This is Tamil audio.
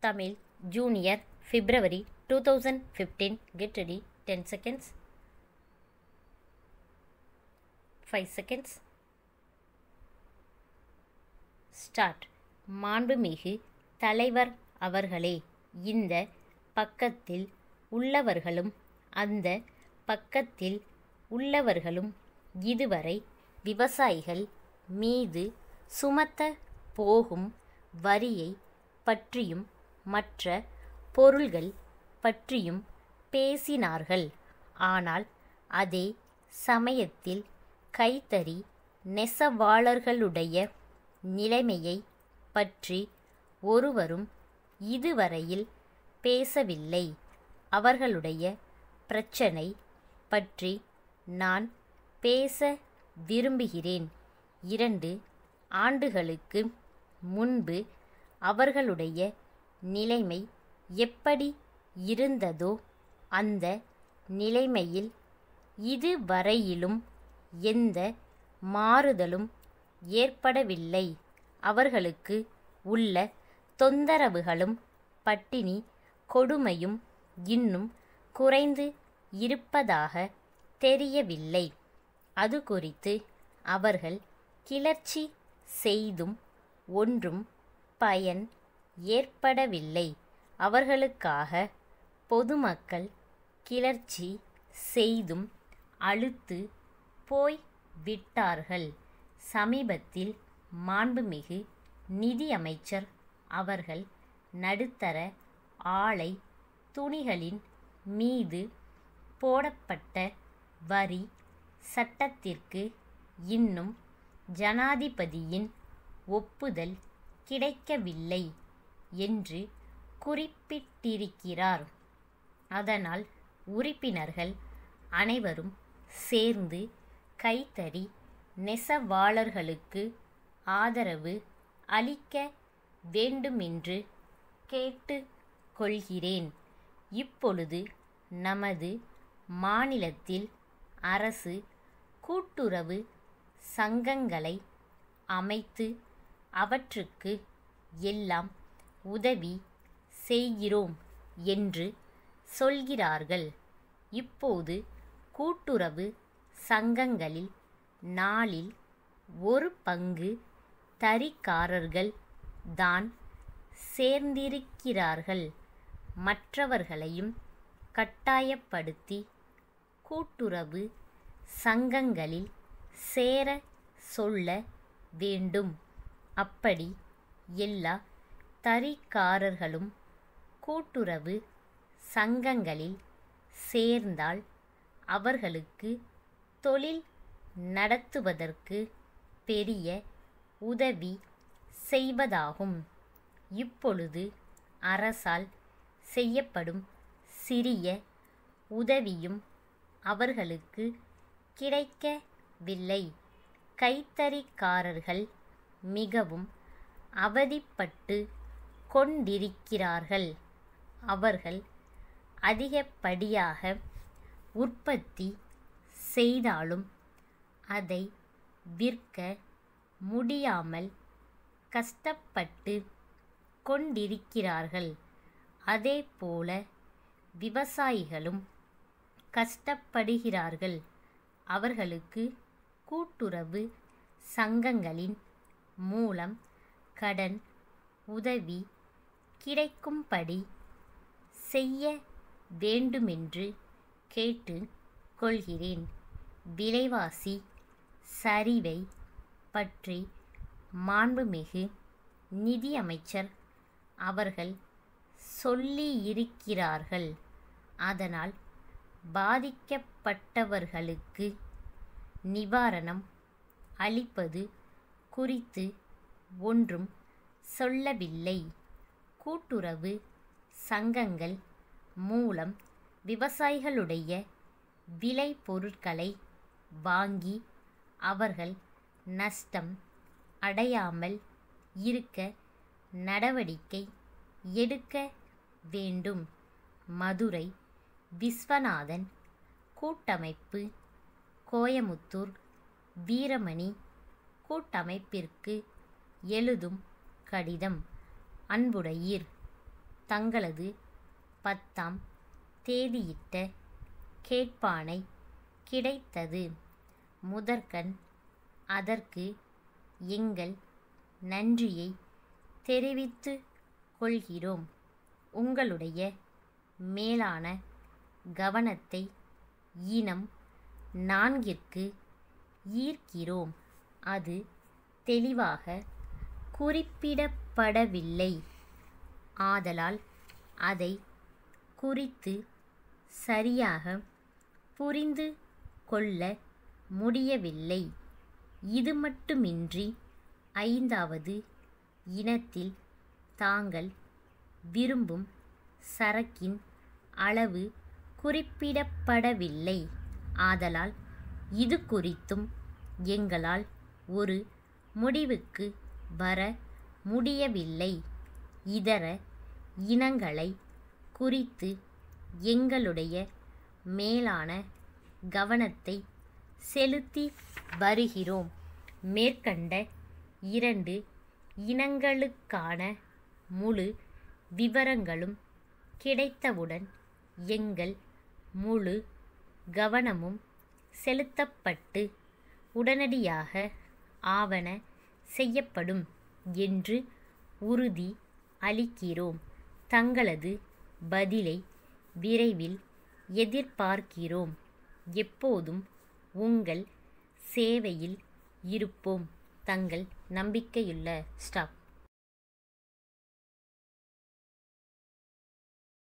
Tamil Junior February 2015. Get ready. 10 seconds. 5 seconds. Start. மாண்புமிகு தலைவர் அவர்களே, இந்த பக்கத்தில் உள்ளவர்களும் அந்த பக்கத்தில் உள்ளவர்களும் இதுவரை விவசாயிகள் மீது சுமத்த போகும் வரியை பற்றியும் மற்ற பொருள்கள் பற்றியும் பேசினார்கள். ஆனால் அதே சமயத்தில் கைத்தறி நெசவாளர்களுடைய நிலைமையை பற்றி ஒருவரும் இதுவரையில் பேசவில்லை. அவர்களுடைய பிரச்சனை பற்றி நான் பேச விரும்புகிறேன். 2 ஆண்டுகளுக்கு முன்பு அவர்களுடைய நிலைமை எப்படி இருந்ததோ அந்த நிலைமையில் இதுவரையிலும் எந்த மாறுதலும் ஏற்படவில்லை. அவர்களுக்கு உள்ள தொந்தரவுகளும் பட்டினி கொடுமையும் இன்னும் குறைந்து இருப்பதாக தெரியவில்லை. அது குறித்து அவர்கள் கிளர்ச்சி செய்தும் ஒன்றும் பயன் ஏற்படவில்லை. அவர்களுக்காக பொதுமக்கள் கிளர்ச்சி செய்தும் அலுத்து போய் விட்டார்கள். சமீபத்தில் மாண்புமிகு நிதியமைச்சர் அவர்கள் நடுத்தர ஆலை துணிகளின் மீது போடப்பட்ட வரி சட்டத்திற்கு இன்னும் ஜனாதிபதியின் ஒப்புதல் கிடைக்கவில்லை என்று குறிப்பிட்டிருக்கிறார். அதனால் உறுப்பினர்கள் அனைவரும் சேர்ந்து கைத்தறி நெசவாளர்களுக்கு ஆதரவு அளிக்க வேண்டுமென்று கேட்டுக் கொள்கிறேன். இப்பொழுது நமது மாநிலத்தில் அரசு கூட்டுறவு சங்கங்களை அமைத்து அவற்றுக்கு எல்லாம் உதவி செய்கிறோம் என்று சொல்கிறார்கள். இப்போது கூட்டுறவு சங்கங்களில் 4இல் 1 பங்கு தறிக்காரர்கள் தான் சேர்ந்திருக்கிறார்கள். மற்றவர்களையும் கட்டாயப்படுத்தி கூட்டுறவு சங்கங்களில் சேர சொல்ல வேண்டும். அப்படி எல்லா தறிக்காரர்களும் கூட்டுறவு சங்கங்களில் சேர்ந்தால் அவர்களுக்கு தொழில் நடத்துவதற்கு பெரிய உதவி செய்வதாகும். இப்பொழுது அரசால் செய்யப்படும் சிறிய உதவியும் அவர்களுக்கு கிடைக்கவில்லை. கைத்தறிக்காரர்கள் மிகவும் அவதிப்பட்டு கொண்டிருக்கிறார்கள். அவர்கள் அதிகப்படியாக உற்பத்தி செய்தாலும் அதை விற்க முடியாமல் கஷ்டப்பட்டு கொண்டிருக்கிறார்கள். அதேபோல விவசாயிகளும் கஷ்டப்படுகிறார்கள். அவர்களுக்கு கூட்டுறவு சங்கங்களின் மூலம் கடன் உதவி கிடைக்கும்படி செய்ய வேண்டுமென்று கேட்டுக் கொள்கிறேன். விலைவாசி சரிவை பற்றி மாண்புமிகு நிதியமைச்சர் அவர்கள் சொல்லியிருக்கிறார்கள். அதனால் பாதிக்கப்பட்டவர்களுக்கு நிவாரணம் அளிப்பது குறித்து ஒன்றும் சொல்லவில்லை. கூட்டுறவு சங்கங்கள் மூலம் விவசாயிகளுடைய விளை பொருட்களை வாங்கி அவர்கள் நஷ்டம் அடையாமல் இருக்க நடவடிக்கை எடுக்க வேண்டும். மதுரை விஸ்வநாதன் கூட்டமைப்பு, கோயமுத்தூர் வீரமணி கூட்டமைப்பிற்கு எழுதும் கடிதம். அன்புடையீர், தங்களது 10ஆம் தேதியிட்ட கேட்பானை கிடைத்தது. முதற்கண் அதற்கு எங்கள் நன்றியை தெரிவித்துக் கொள்கிறோம். உங்களுடைய மேலான கவனத்தை இனம் 4ற்கு ஈர்க்கிறோம். அது தெளிவாக குறிப்பிடப்படவில்லை. ஆதலால் அதை குறித்து சரியாக புரிந்து கொள்ள முடியவில்லை. இது மட்டுமின்றி 5வது இனத்தில் தாங்கள் விரும்பும் சரக்கின் அளவு குறிப்பிடப்படவில்லை. ஆதலால் இது குறித்தும் எங்களால் ஒரு முடிவுக்கு வர முடியவில்லை. இதர இனங்களை குறித்து எங்களுடைய மேலான கவனத்தை செலுத்தி வருகிறோம். மேற்கண்ட 2 இனங்களுக்கான முழு விவரங்களும் கிடைத்தவுடன் எங்கள் முழு கவனமும் செலுத்தப்பட்டு உடனடியாக ஆவன செய்யப்படும் என்று உறுதி அளிக்கிறோம். தங்களது பதிலை விரைவில் எதிர்பார்க்கிறோம். எப்போதும் உங்கள் சேவையில் இருப்போம். தங்கள் நம்பிக்கையுள்ள ஸ்டாஃப்.